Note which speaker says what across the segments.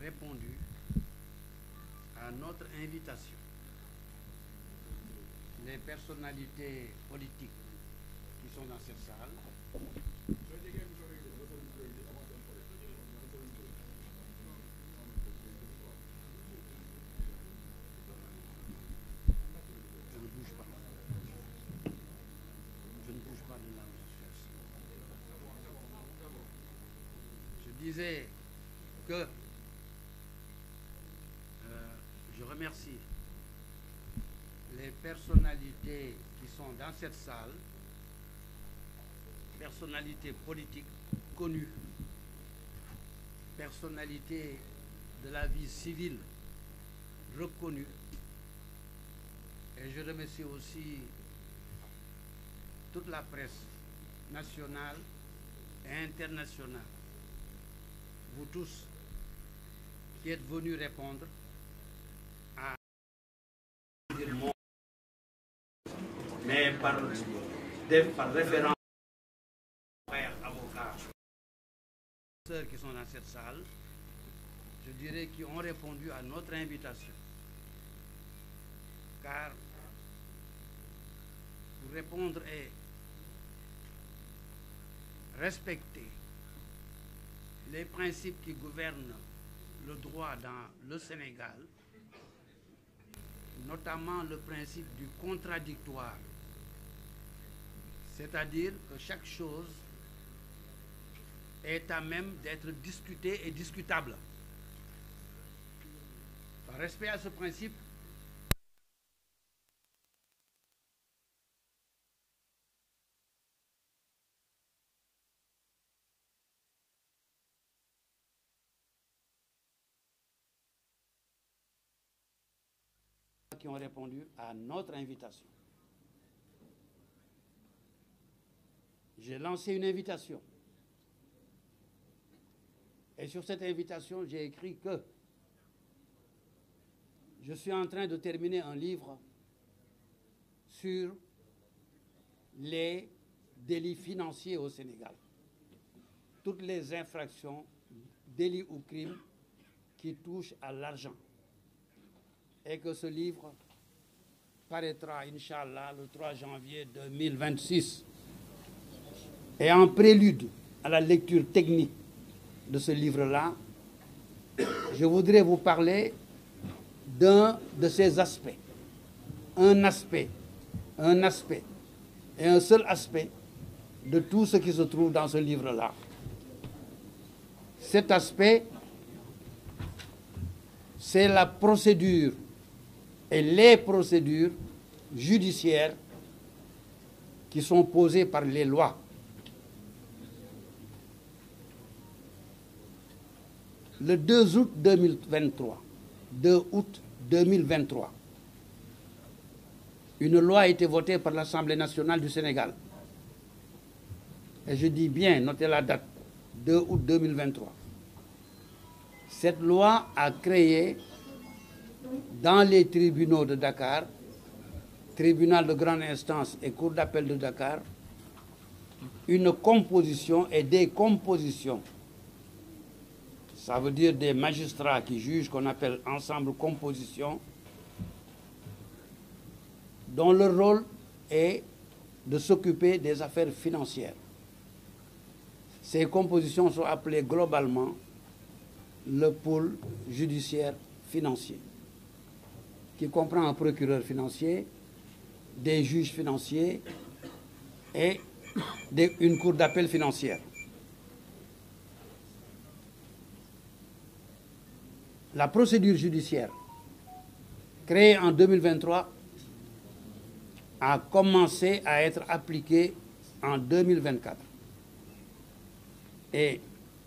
Speaker 1: répondu à notre invitation. Les personnalités politiques qui sont dans cette salle, disais que je remercie les personnalités qui sont dans cette salle, personnalités politiques connues, personnalités de la vie civile reconnues, et je remercie aussi toute la presse nationale et internationale. Vous tous qui êtes venus répondre à mais par référence aux avocats qui sont dans cette salle, je dirais qu'ils ont répondu à notre invitation. Car pour répondre et respecter les principes qui gouvernent le droit dans le Sénégal, notamment le principe du contradictoire, c'est-à-dire que chaque chose est à même d'être discutée et discutable. Par respect à ce principe, qui ont répondu à notre invitation. J'ai lancé une invitation. Et sur cette invitation, j'ai écrit que je suis en train de terminer un livre sur les délits financiers au Sénégal. Toutes les infractions, délits ou crimes qui touchent à l'argent. Et que ce livre paraîtra, Inch'Allah, le 3 janvier 2026. Et en prélude à la lecture technique de ce livre-là, je voudrais vous parler d'un de ces aspects. Un aspect et un seul aspect de tout ce qui se trouve dans ce livre-là. Cet aspect, c'est la procédure et les procédures judiciaires qui sont posées par les lois. Le 2 août 2023, une loi a été votée par l'Assemblée nationale du Sénégal. Et je dis bien, notez la date, 2 août 2023. Cette loi a créé dans les tribunaux de Dakar, tribunal de grande instance et cour d'appel de Dakar, une composition et des compositions. Ça veut dire des magistrats qui jugent, qu'on appelle ensemble composition, dont le rôle est de s'occuper des affaires financières. Ces compositions sont appelées globalement le pôle judiciaire financier, qui comprend un procureur financier, des juges financiers et une cour d'appel financière. La procédure judiciaire, créée en 2023, a commencé à être appliquée en 2024. Et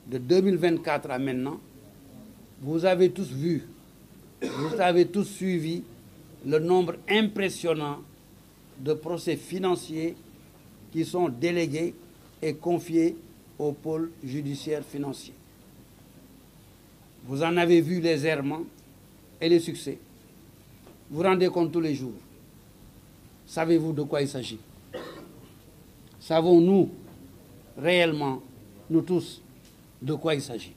Speaker 1: de 2024 à maintenant, vous avez tous vu, vous avez tous suivi le nombre impressionnant de procès financiers qui sont délégués et confiés au pôle judiciaire financier. Vous en avez vu les errements et les succès. Vous vous rendez compte tous les jours. Savez-vous de quoi il s'agit? Savons-nous réellement, nous tous, de quoi il s'agit?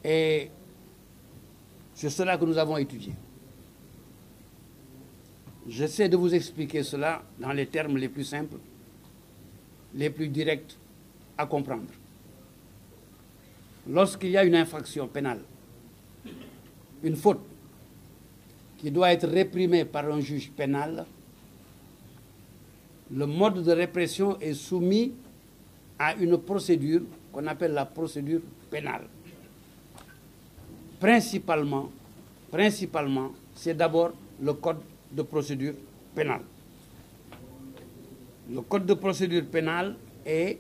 Speaker 1: Et c'est cela que nous avons étudié. J'essaie de vous expliquer cela dans les termes les plus simples, les plus directs à comprendre. Lorsqu'il y a une infraction pénale, une faute qui doit être réprimée par un juge pénal, le mode de répression est soumis à une procédure qu'on appelle la procédure pénale. Principalement, c'est d'abord le code de procédure pénale. Le code de procédure pénale est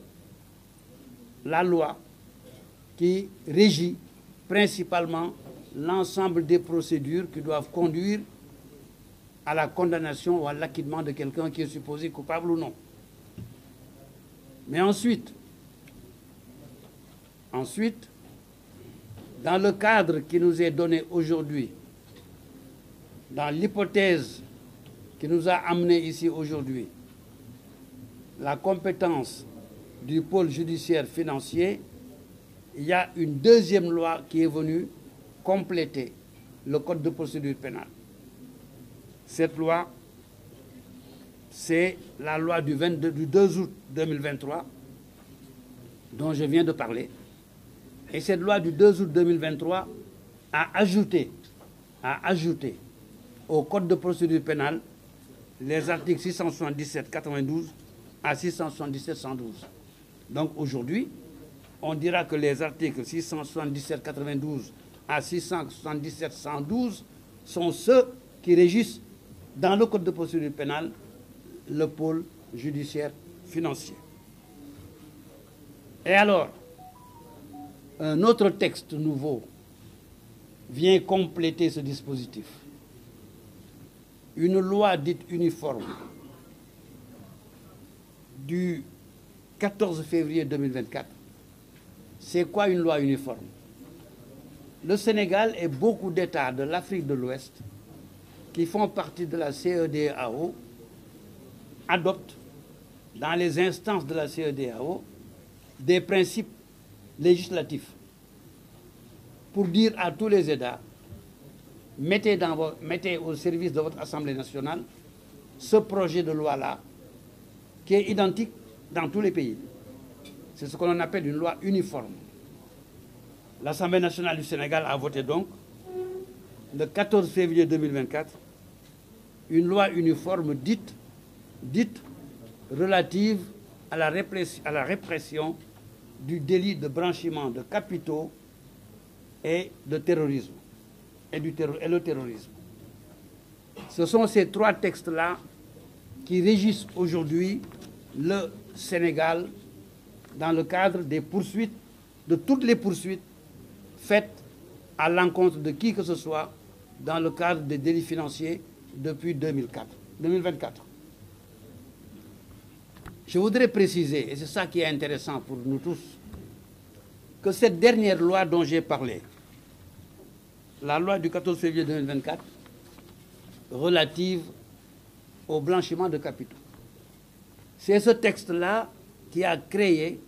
Speaker 1: la loi qui régit principalement l'ensemble des procédures qui doivent conduire à la condamnation ou à l'acquittement de quelqu'un qui est supposé coupable ou non. Mais ensuite, dans le cadre qui nous est donné aujourd'hui, dans l'hypothèse qui nous a amenés ici aujourd'hui, la compétence du pôle judiciaire financier, il y a une deuxième loi qui est venue compléter le code de procédure pénale. Cette loi, c'est la loi du 2 août 2023 dont je viens de parler. Et cette loi du 2 août 2023 a ajouté au code de procédure pénale les articles 677-92 à 677-112. Donc aujourd'hui, on dira que les articles 677-92 à 677-112 sont ceux qui régissent dans le code de procédure pénale le pôle judiciaire financier. Et alors, un autre texte nouveau vient compléter ce dispositif. Une loi dite uniforme du 14 février 2024. C'est quoi une loi uniforme? Le Sénégal et beaucoup d'États de l'Afrique de l'Ouest qui font partie de la CEDEAO adoptent dans les instances de la CEDEAO des principes législatifs pour dire à tous les États, mettez au service de votre Assemblée nationale ce projet de loi-là qui est identique dans tous les pays. C'est ce qu'on appelle une loi uniforme. L'Assemblée nationale du Sénégal a voté donc, le 14 février 2024, une loi uniforme dite relative à la répression du délit de blanchiment de capitaux et de terrorisme. Et le terrorisme. Ce sont ces trois textes-là qui régissent aujourd'hui le Sénégal dans le cadre des poursuites, de toutes les poursuites faites à l'encontre de qui que ce soit dans le cadre des délits financiers depuis 2024. Je voudrais préciser, et c'est ça qui est intéressant pour nous tous, que cette dernière loi dont j'ai parlé, la loi du 14 février 2024, relative au blanchiment de capitaux, c'est ce texte-là qui a créé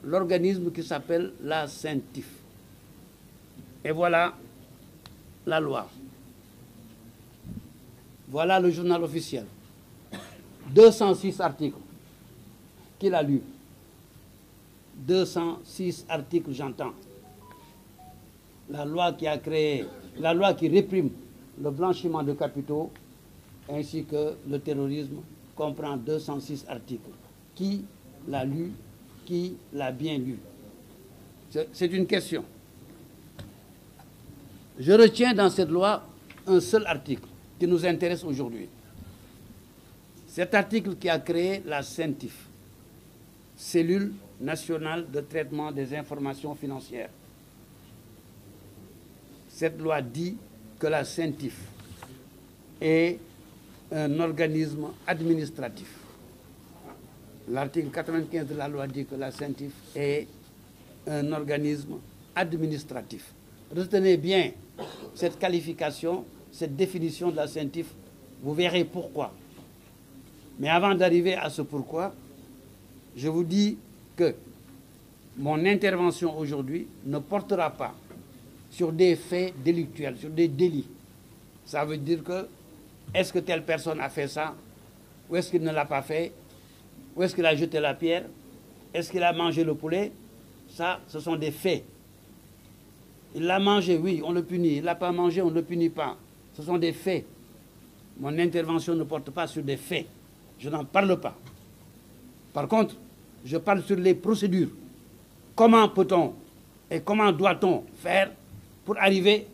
Speaker 1: l'organisme qui s'appelle la CENTIF. Et voilà la loi. Voilà le journal officiel. 206 articles. Qui l'a lu? 206 articles, j'entends. La loi qui a créé, la loi qui réprime le blanchiment de capitaux ainsi que le terrorisme comprend 206 articles. Qui l'a lu? Qui l'a bien lu? C'est une question. Je retiens dans cette loi un seul article qui nous intéresse aujourd'hui. Cet article qui a créé la CENTIF, Cellule nationale de traitement des informations financières. Cette loi dit que la CENTIF est un organisme administratif. L'article 95 de la loi dit que la CENTIF est un organisme administratif. Retenez bien cette qualification, cette définition de la CENTIF, vous verrez pourquoi. Mais avant d'arriver à ce pourquoi, je vous dis que mon intervention aujourd'hui ne portera pas sur des faits délictuels, sur des délits. Ça veut dire que, est-ce que telle personne a fait ça? Ou est-ce qu'il ne l'a pas fait? Ou est-ce qu'il a jeté la pierre? Est-ce qu'il a mangé le poulet? Ça, ce sont des faits. Il l'a mangé, oui, on le punit. Il ne l'a pas mangé, on ne le punit pas. Ce sont des faits. Mon intervention ne porte pas sur des faits. Je n'en parle pas. Par contre, je parle sur les procédures. Comment peut-on et comment doit-on faire pour arriver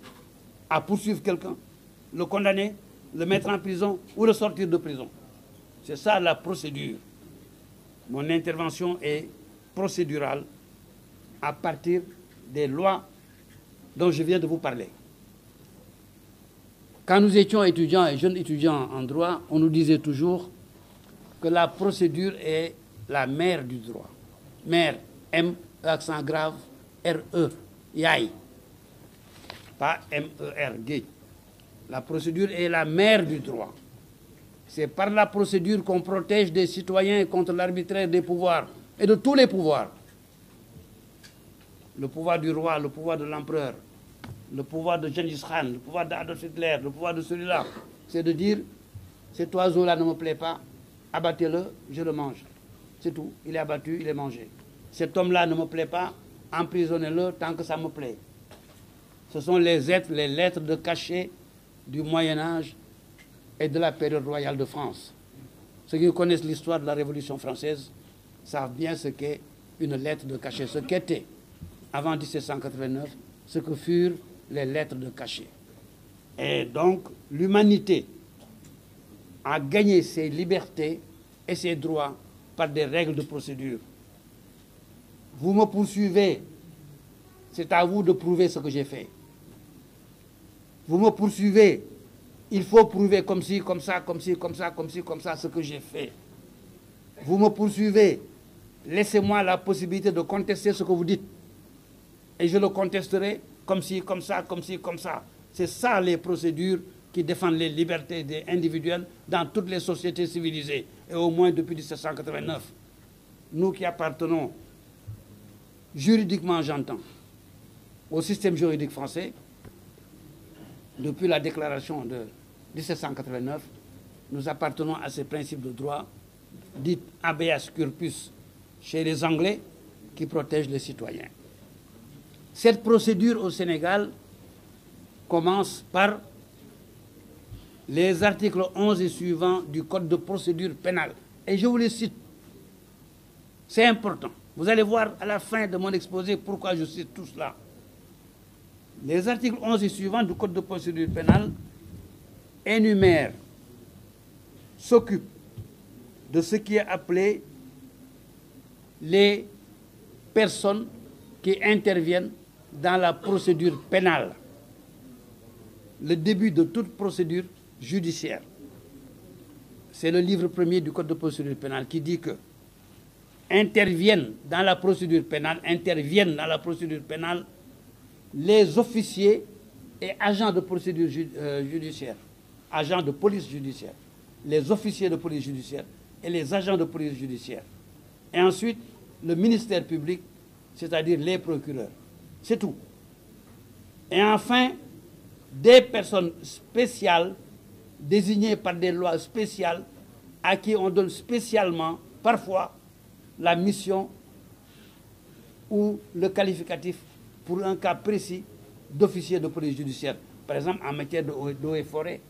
Speaker 1: à poursuivre quelqu'un, le condamner, le mettre en prison ou le sortir de prison? C'est ça la procédure. Mon intervention est procédurale à partir des lois dont je viens de vous parler. Quand nous étions étudiants et jeunes étudiants en droit, on nous disait toujours que la procédure est la mère du droit. Mère, M, accent grave, R-E, yaï. Pas M-E-R, gay. La procédure est la mère du droit. C'est par la procédure qu'on protège des citoyens contre l'arbitraire des pouvoirs et de tous les pouvoirs. Le pouvoir du roi, le pouvoir de l'empereur, le pouvoir de Gengis Khan, le pouvoir d'Adolf Hitler, le pouvoir de celui-là, c'est de dire, cet oiseau-là ne me plaît pas, abattez-le, je le mange. C'est tout, il est abattu, il est mangé. Cet homme-là ne me plaît pas, emprisonnez-le tant que ça me plaît. Ce sont les lettres de cachet du Moyen-Âge et de la période royale de France. Ceux qui connaissent l'histoire de la Révolution française savent bien ce qu'est une lettre de cachet, ce qu'était, avant 1789, ce que furent les lettres de cachet. Et donc, l'humanité a gagné ses libertés et ses droits par des règles de procédure. Vous me poursuivez, c'est à vous de prouver ce que j'ai fait. Vous me poursuivez, il faut prouver comme ci, comme ça, comme ci, comme ça, comme ci, comme ça, ce que j'ai fait. Vous me poursuivez, laissez-moi la possibilité de contester ce que vous dites. Et je le contesterai comme ci, comme ça, comme ci, comme ça. C'est ça les procédures qui défendent les libertés des individuels dans toutes les sociétés civilisées, et au moins depuis 1789. Nous qui appartenons, juridiquement j'entends, au système juridique français, depuis la déclaration de 1789, nous appartenons à ces principes de droit, dits habeas corpus chez les Anglais, qui protègent les citoyens. Cette procédure au Sénégal commence par les articles 11 et suivants du Code de procédure pénale. Et je vous les cite. C'est important. Vous allez voir à la fin de mon exposé pourquoi je cite tout cela. Les articles 11 et suivants du Code de procédure pénale énumèrent, s'occupent de ce qui est appelé les personnes qui interviennent dans la procédure pénale, le début de toute procédure judiciaire. C'est le livre premier du Code de procédure pénale qui dit que interviennent dans la procédure pénale les officiers et agents de procédure judiciaire, agents de police judiciaire, les officiers de police judiciaire et les agents de police judiciaire. Et ensuite, le ministère public, c'est-à-dire les procureurs. C'est tout. Et enfin, des personnes spéciales, désignées par des lois spéciales, à qui on donne spécialement, parfois, la mission ou le qualificatif pour un cas précis d'officier de police judiciaire. Par exemple, en matière d'eau et forêt,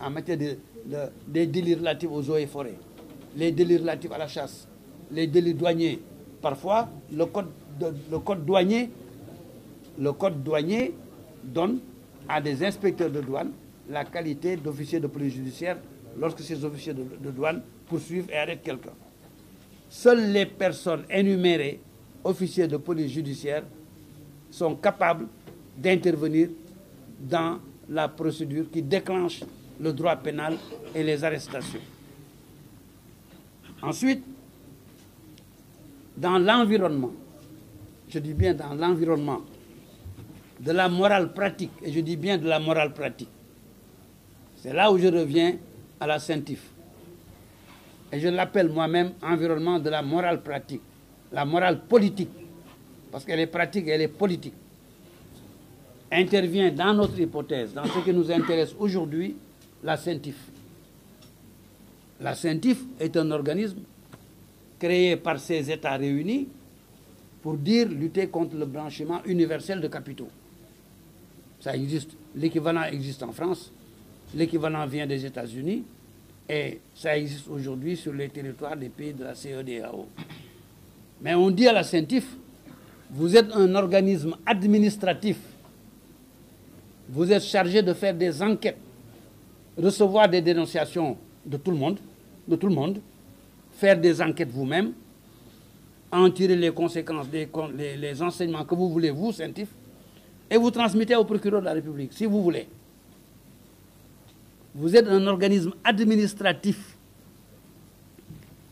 Speaker 1: en matière des délits relatifs aux eaux et forêts, les délits relatifs à la chasse, les délits douaniers. Parfois, le code douanier donne à des inspecteurs de douane la qualité d'officier de police judiciaire lorsque ces officiers de douane poursuivent et arrêtent quelqu'un. Seules les personnes énumérées, officiers de police judiciaire, sont capables d'intervenir dans la procédure qui déclenche le droit pénal et les arrestations. Ensuite, dans l'environnement, je dis bien dans l'environnement, de la morale pratique, et je dis bien de la morale pratique, c'est là où je reviens à la CENTIF. Et je l'appelle moi-même environnement de la morale pratique, la morale politique, parce qu'elle est pratique et elle est politique. intervient dans notre hypothèse, dans ce qui nous intéresse aujourd'hui, la CENTIF. La CENTIF est un organisme créé par ces États réunis pour dire lutter contre le blanchiment universel de capitaux. Ça existe, l'équivalent existe en France, l'équivalent vient des États-Unis et ça existe aujourd'hui sur les territoires des pays de la CEDEAO. Mais on dit à la CENTIF, vous êtes un organisme administratif, vous êtes chargé de faire des enquêtes, recevoir des dénonciations de tout le monde, faire des enquêtes vous-même, en tirer les conséquences, les enseignements que vous voulez, vous, CENTIF, et vous transmettez au procureur de la République, si vous voulez. Vous êtes un organisme administratif.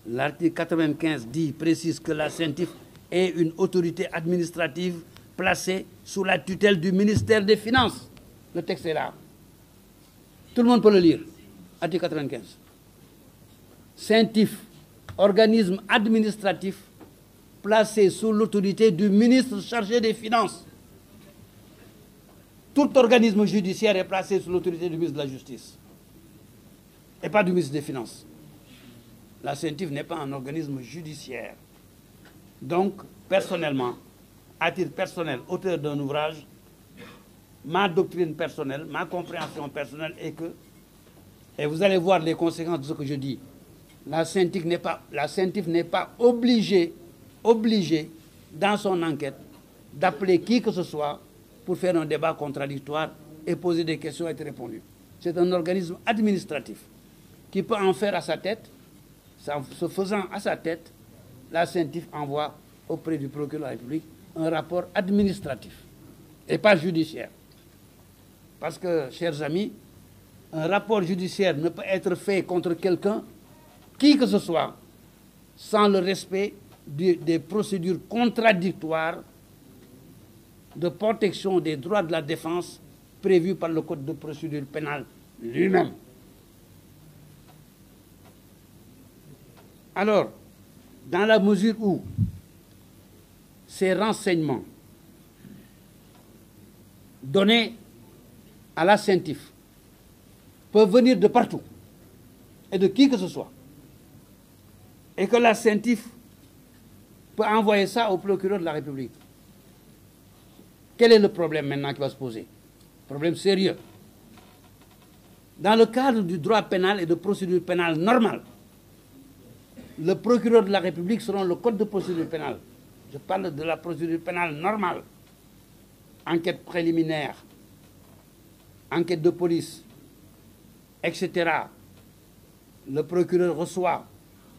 Speaker 1: L'article 95 précise que la CENTIF est une autorité administrative placée sous la tutelle du ministère des Finances. Le texte est là. Tout le monde peut le lire. Article 95. CENTIF, organisme administratif placé sous l'autorité du ministre chargé des Finances. Tout organisme judiciaire est placé sous l'autorité du ministre de la Justice et pas du ministre des Finances. La CENTIF n'est pas un organisme judiciaire. Donc, personnellement, à titre personnel, auteur d'un ouvrage, ma doctrine personnelle, ma compréhension personnelle est que, et vous allez voir les conséquences de ce que je dis, la CENTIF n'est pas obligée, dans son enquête, d'appeler qui que ce soit pour faire un débat contradictoire et poser des questions et être répondu. C'est un organisme administratif qui peut en faire à sa tête. Se faisant à sa tête, la CENTIF envoie auprès du procureur de la République un rapport administratif et pas judiciaire. Parce que, chers amis, un rapport judiciaire ne peut être fait contre quelqu'un, qui que ce soit, sans le respect des procédures contradictoires de protection des droits de la défense prévues par le Code de procédure pénale lui-même. Alors, dans la mesure où ces renseignements donnés à la CENTIF peuvent venir de partout et de qui que ce soit, et que la CENTIF peut envoyer ça au procureur de la République, quel est le problème maintenant qui va se poser? Problème sérieux. Dans le cadre du droit pénal et de procédure pénale normale, le procureur de la République, selon le Code de procédure pénale, je parle de la procédure pénale normale, enquête préliminaire, enquête de police, etc. Le procureur reçoit,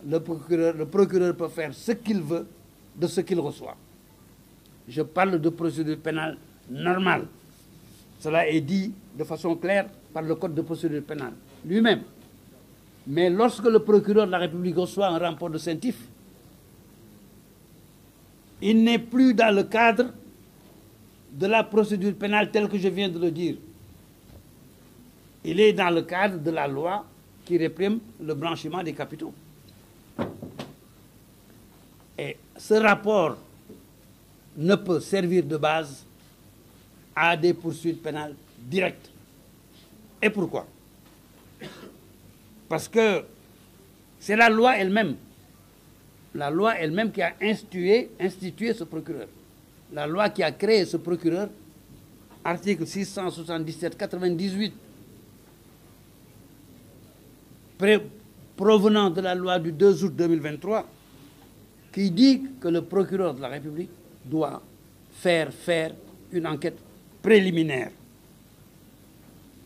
Speaker 1: le procureur peut faire ce qu'il veut de ce qu'il reçoit. Je parle de procédure pénale normale. Cela est dit de façon claire par le Code de procédure pénale lui-même. Mais lorsque le procureur de la République reçoit un rapport de CENTIF, il n'est plus dans le cadre de la procédure pénale telle que je viens de le dire. Il est dans le cadre de la loi qui réprime le blanchiment des capitaux. Et ce rapport ne peut servir de base à des poursuites pénales directes. Et pourquoi? Parce que c'est la loi elle-même qui a institué ce procureur. La loi qui a créé ce procureur, article 677-98, provenant de la loi du 2 août 2023, qui dit que le procureur de la République doit faire une enquête préliminaire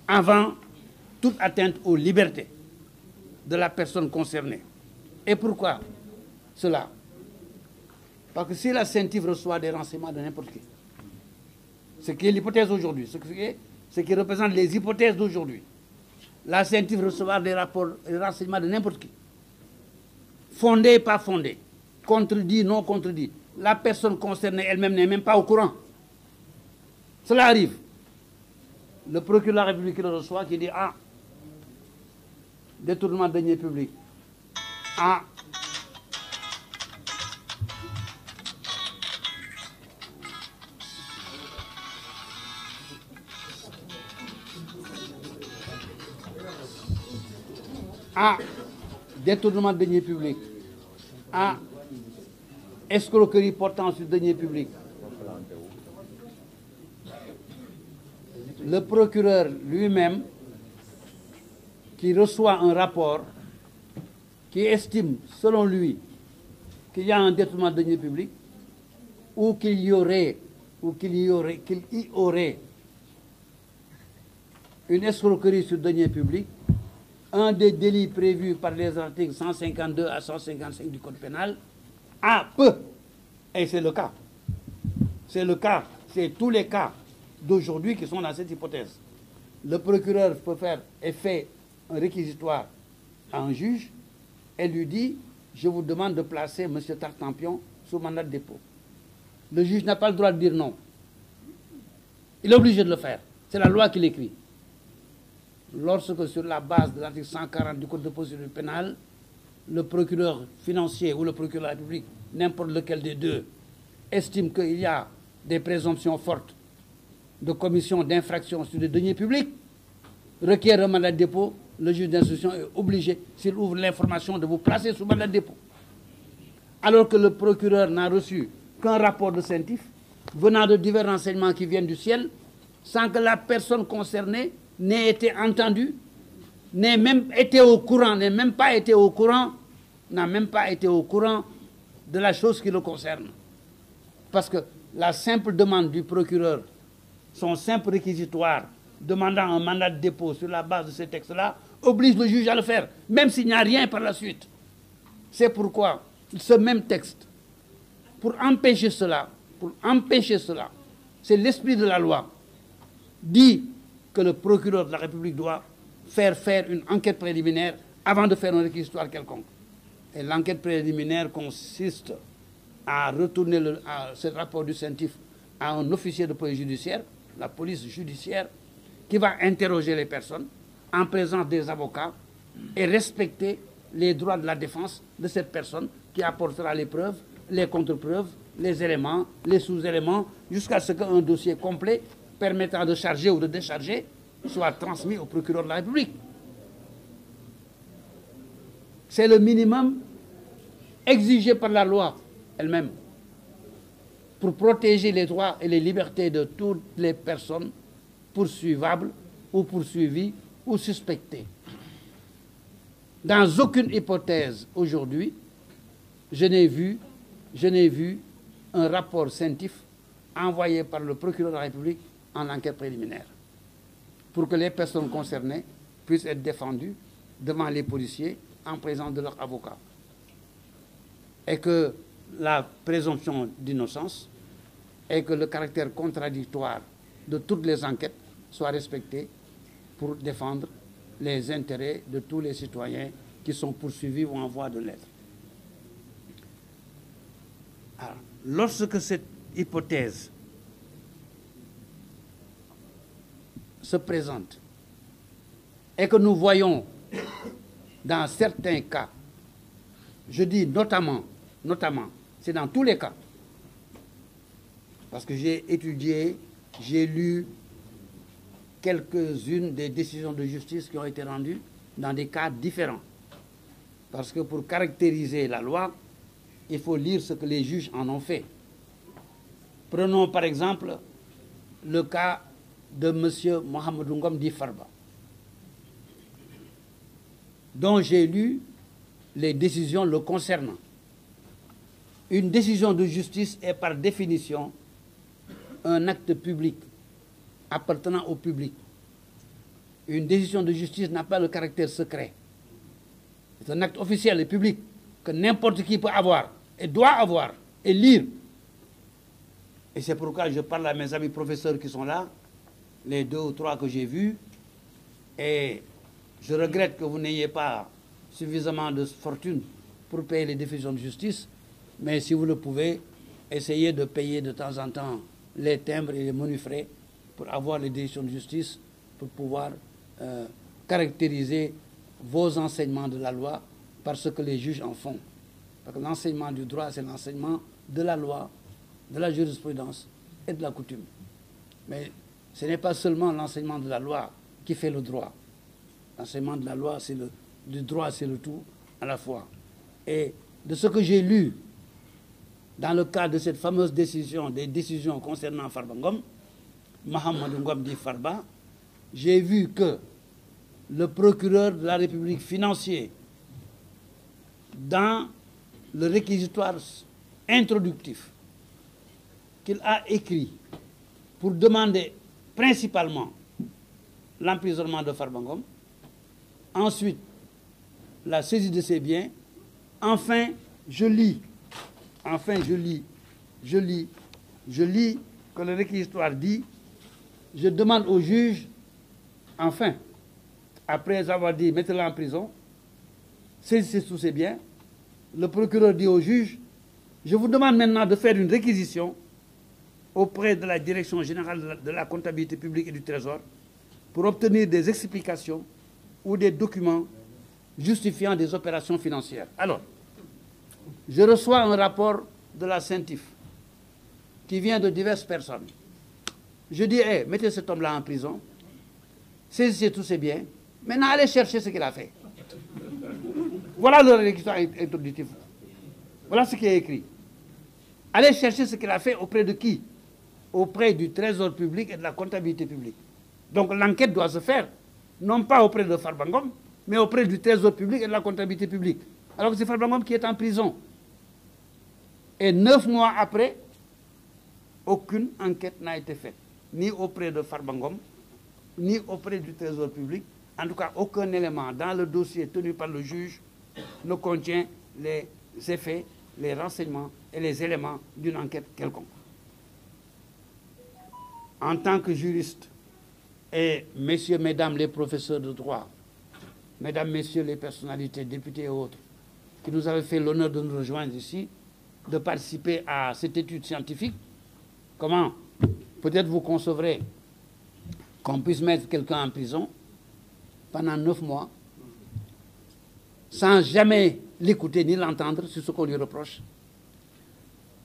Speaker 1: avant toute atteinte aux libertés de la personne concernée. Et pourquoi cela? Parce que si la CENTIF reçoit des renseignements de n'importe qui, ce qui est l'hypothèse aujourd'hui, ce qui représente les hypothèses d'aujourd'hui, la CENTIF recevra des renseignements de n'importe qui, fondés, pas fondés, contredits, non contredits. La personne concernée elle-même n'est même pas au courant. Cela arrive. Le procureur de la République qui le reçoit, qui dit « Ah, détournement de deniers publics. Ah, à détournement de deniers publics, à escroquerie portant sur deniers publics, le procureur lui-même, qui reçoit un rapport qui estime, selon lui, qu'il y a un détournement de deniers publics, ou qu'il y aurait une escroquerie sur deniers publics, un des délits prévus par les articles 152 à 155 du Code pénal, et c'est le cas. C'est le cas, c'est tous les cas d'aujourd'hui qui sont dans cette hypothèse. Le procureur peut faire et fait un réquisitoire à un juge et lui dit « Je vous demande de placer M. Tartampion sous mandat de dépôt ». Le juge n'a pas le droit de dire non. Il est obligé de le faire. C'est la loi qui l'écrit. Lorsque, sur la base de l'article 140 du Code de procédure pénale, le procureur financier ou le procureur de la République, n'importe lequel des deux, estime qu'il y a des présomptions fortes de commission d'infraction sur les deniers publics, requiert un mandat de dépôt, le juge d'instruction est obligé, s'il ouvre l'information, de vous placer sous mandat de dépôt. Alors que le procureur n'a reçu qu'un rapport de CENTIF venant de divers renseignements qui viennent du ciel, sans que la personne concernée n'ait été entendue, n'ait même pas été au courant de la chose qui le concerne. Parce que la simple demande du procureur, son simple réquisitoire, demandant un mandat de dépôt sur la base de ces textes-là, oblige le juge à le faire, même s'il n'y a rien par la suite. C'est pourquoi ce même texte, pour empêcher cela, c'est l'esprit de la loi, dit que le procureur de la République doit faire une enquête préliminaire avant de faire un réquisitoire quelconque. Et l'enquête préliminaire consiste à retourner ce rapport du CENTIF à un officier de police judiciaire, la police judiciaire, qui va interroger les personnes en présence des avocats et respecter les droits de la défense de cette personne qui apportera les preuves, les contre-preuves, les éléments, les sous-éléments, jusqu'à ce qu'un dossier complet permettant de charger ou de décharger soit transmis au procureur de la République. C'est le minimum exigé par la loi elle-même pour protéger les droits et les libertés de toutes les personnes poursuivables ou poursuivies ou suspectées. Dans aucune hypothèse aujourd'hui, je n'ai vu un rapport CENTIF envoyé par le procureur de la République en enquête préliminaire pour que les personnes concernées puissent être défendues devant les policiers en présence de leurs avocats. Et que la présomption d'innocence et que le caractère contradictoire de toutes les enquêtes soit respecté pour défendre les intérêts de tous les citoyens qui sont poursuivis ou en voie de l'être. Alors, lorsque cette hypothèse se présente et que nous voyons dans certains cas, je dis notamment, c'est dans tous les cas, parce que j'ai étudié, j'ai lu quelques-unes des décisions de justice qui ont été rendues dans des cas différents. Parce que pour caractériser la loi, il faut lire ce que les juges en ont fait. Prenons par exemple le cas de M. Mohamedou Ngom Di Farba, dont j'ai lu les décisions le concernant. Une décision de justice est par définition un acte public appartenant au public. Une décision de justice n'a pas le caractère secret. C'est un acte officiel et public que n'importe qui peut avoir et doit avoir et lire. Et c'est pourquoi je parle à mes amis professeurs qui sont là, les 2 ou 3 que j'ai vus, et je regrette que vous n'ayez pas suffisamment de fortune pour payer les décisions de justice, mais si vous le pouvez, essayez de payer de temps en temps les timbres et les menus frais pour avoir les décisions de justice, pour pouvoir caractériser vos enseignements de la loi par ce que les juges en font. Parce que l'enseignement du droit, c'est l'enseignement de la loi, de la jurisprudence et de la coutume. Mais ce n'est pas seulement l'enseignement de la loi qui fait le droit. L'enseignement de la loi, c'est le du droit, c'est le tout à la fois. Et de ce que j'ai lu dans le cadre de cette fameuse décision, des décisions concernant Farba Ngom, Mahamadou Ngom dit Farba, j'ai vu que le procureur de la République financier, dans le réquisitoire introductif qu'il a écrit pour demander principalement l'emprisonnement de Farba Ngom, ensuite la saisie de ses biens, enfin je lis que le réquisitoire dit, je demande au juge, enfin, après avoir dit mettez-le en prison, saisissez tous ses biens, le procureur dit au juge, je vous demande maintenant de faire une réquisition auprès de la Direction générale de la comptabilité publique et du Trésor pour obtenir des explications ou des documents justifiant des opérations financières. Alors, je reçois un rapport de la CENTIF qui vient de diverses personnes. Je dis, hey, mettez cet homme-là en prison, saisissez tous ses biens, maintenant allez chercher ce qu'il a fait. Voilà le réquisitoire introductif. Voilà ce qui est écrit. Allez chercher ce qu'il a fait auprès de qui? Auprès du Trésor public et de la comptabilité publique. Donc l'enquête doit se faire, non pas auprès de Farba Ngom, mais auprès du Trésor public et de la comptabilité publique. Alors que c'est Farba Ngom qui est en prison. Et 9 mois après, aucune enquête n'a été faite, ni auprès de Farba Ngom, ni auprès du Trésor public. En tout cas, aucun élément dans le dossier tenu par le juge ne contient les effets, les renseignements et les éléments d'une enquête quelconque. En tant que juriste, et messieurs, mesdames les professeurs de droit, mesdames, messieurs les personnalités, députés et autres, qui nous avaient fait l'honneur de nous rejoindre ici, de participer à cette étude scientifique, comment peut-être vous concevrez qu'on puisse mettre quelqu'un en prison pendant 9 mois, sans jamais l'écouter ni l'entendre sur ce qu'on lui reproche,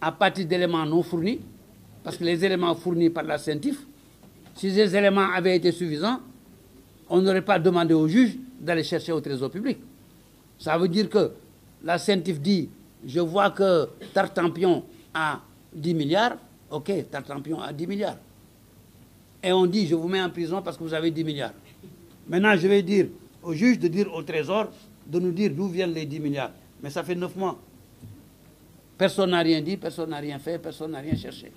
Speaker 1: à partir d'éléments non fournis, parce que les éléments fournis par la CENTIF, si ces éléments avaient été suffisants, on n'aurait pas demandé au juge d'aller chercher au Trésor public. Ça veut dire que la CENTIF dit, je vois que Tartampion a 10 milliards, ok, Tartampion a 10 milliards. Et on dit, je vous mets en prison parce que vous avez 10 milliards. Maintenant, je vais dire au juge de dire au Trésor, de nous dire d'où viennent les 10 milliards. Mais ça fait 9 mois. Personne n'a rien dit, personne n'a rien fait, personne n'a rien cherché.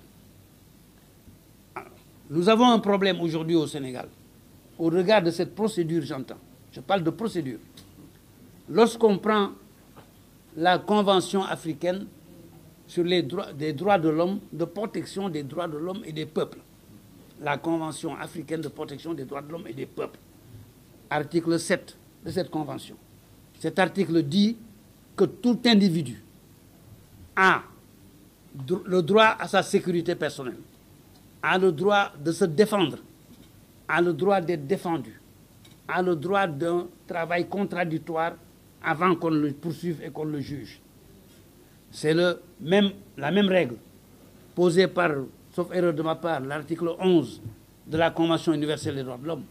Speaker 1: Nous avons un problème aujourd'hui au Sénégal. Au regard de cette procédure, j'entends. Je parle de procédure. Lorsqu'on prend la Convention africaine sur les droits de l'homme, de protection des droits de l'homme et des peuples. La Convention africaine de protection des droits de l'homme et des peuples. Article 7 de cette convention. Cet article dit que tout individu a le droit à sa sécurité personnelle, a le droit de se défendre, a le droit d'être défendu, a le droit d'un travail contradictoire avant qu'on le poursuive et qu'on le juge. C'est la même règle posée par, sauf erreur de ma part, l'article 11 de la Convention universelle des droits de l'homme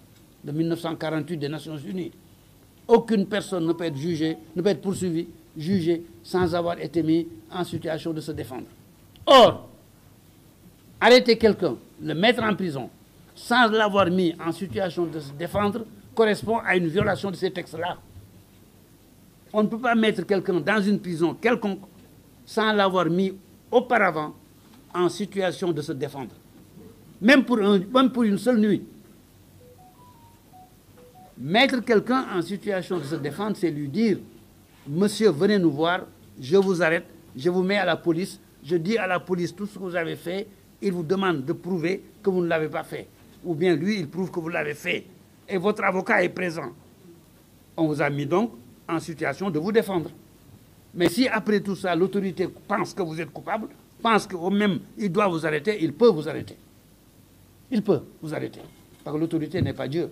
Speaker 1: de 1948 des Nations Unies. Aucune personne ne peut être jugée, ne peut être poursuivie, jugée, sans avoir été mis en situation de se défendre. Or, arrêter quelqu'un, le mettre en prison, sans l'avoir mis en situation de se défendre, correspond à une violation de ces textes-là. On ne peut pas mettre quelqu'un dans une prison quelconque sans l'avoir mis auparavant en situation de se défendre. Même pour une seule nuit. Mettre quelqu'un en situation de se défendre, c'est lui dire, monsieur, venez nous voir, je vous arrête, je vous mets à la police, je dis à la police tout ce que vous avez fait, il vous demande de prouver que vous ne l'avez pas fait. Ou bien lui, il prouve que vous l'avez fait. Et votre avocat est présent. On vous a mis donc en situation de vous défendre. Mais si après tout ça, l'autorité pense que vous êtes coupable, pense qu'au même il doit vous arrêter, il peut vous arrêter. Il peut vous arrêter. Parce que l'autorité n'est pas Dieu.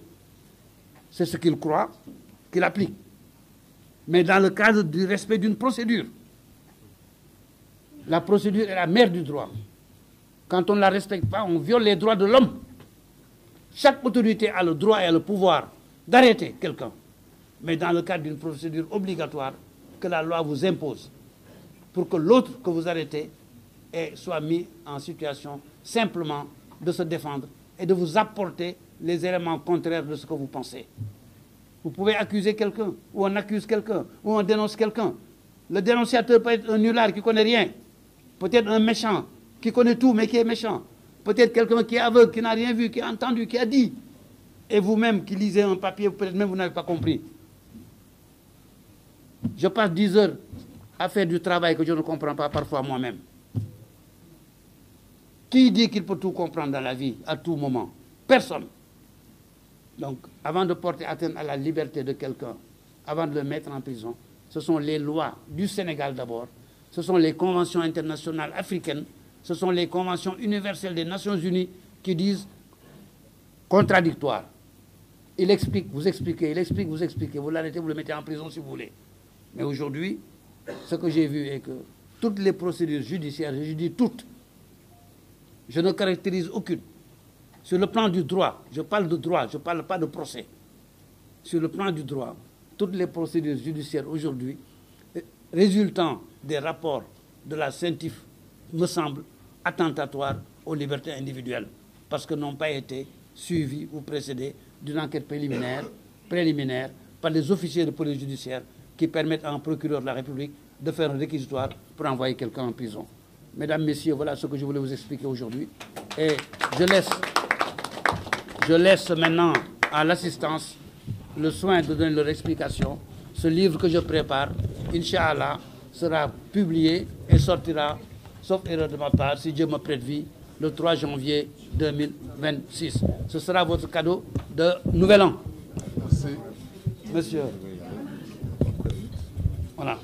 Speaker 1: C'est ce qu'il croit, qu'il applique. Mais dans le cadre du respect d'une procédure. La procédure est la mère du droit. Quand on ne la respecte pas, on viole les droits de l'homme. Chaque autorité a le droit et le pouvoir d'arrêter quelqu'un mais dans le cadre d'une procédure obligatoire que la loi vous impose, pour que l'autre que vous arrêtez soit mis en situation simplement de se défendre et de vous apporter les éléments contraires de ce que vous pensez. Vous pouvez accuser quelqu'un, ou on accuse quelqu'un, ou on dénonce quelqu'un. Le dénonciateur peut être un nulard qui ne connaît rien, peut-être un méchant qui connaît tout mais qui est méchant, peut-être quelqu'un qui est aveugle, qui n'a rien vu, qui a entendu, qui a dit. Et vous-même qui lisez un papier, peut-être même vous n'avez pas compris. Je passe 10 heures à faire du travail que je ne comprends pas parfois moi-même. Qui dit qu'il peut tout comprendre dans la vie, à tout moment? Personne. Donc, avant de porter atteinte à la liberté de quelqu'un, avant de le mettre en prison, ce sont les lois du Sénégal d'abord, ce sont les conventions internationales africaines, ce sont les conventions universelles des Nations Unies qui disent contradictoire. Il explique, vous expliquez, il explique, vous expliquez, vous l'arrêtez, vous le mettez en prison si vous voulez. Mais aujourd'hui, ce que j'ai vu est que toutes les procédures judiciaires, je dis toutes, je ne caractérise aucune. Sur le plan du droit, je parle de droit, je ne parle pas de procès. Sur le plan du droit, toutes les procédures judiciaires aujourd'hui, résultant des rapports de la CENTIF, me semblent attentatoires aux libertés individuelles, parce que n'ont pas été suivies ou précédées d'une enquête préliminaire par les officiers de police judiciaire qui permettent à un procureur de la République de faire un réquisitoire pour envoyer quelqu'un en prison. Mesdames, Messieurs, voilà ce que je voulais vous expliquer aujourd'hui. Et je laisse maintenant à l'assistance le soin de donner leur explication. Ce livre que je prépare, Inch'Allah, sera publié et sortira, sauf erreur de ma part, si Dieu me prête vie, le 3 janvier 2026. Ce sera votre cadeau de Nouvel An.
Speaker 2: Merci.
Speaker 1: Monsieur. Voilà.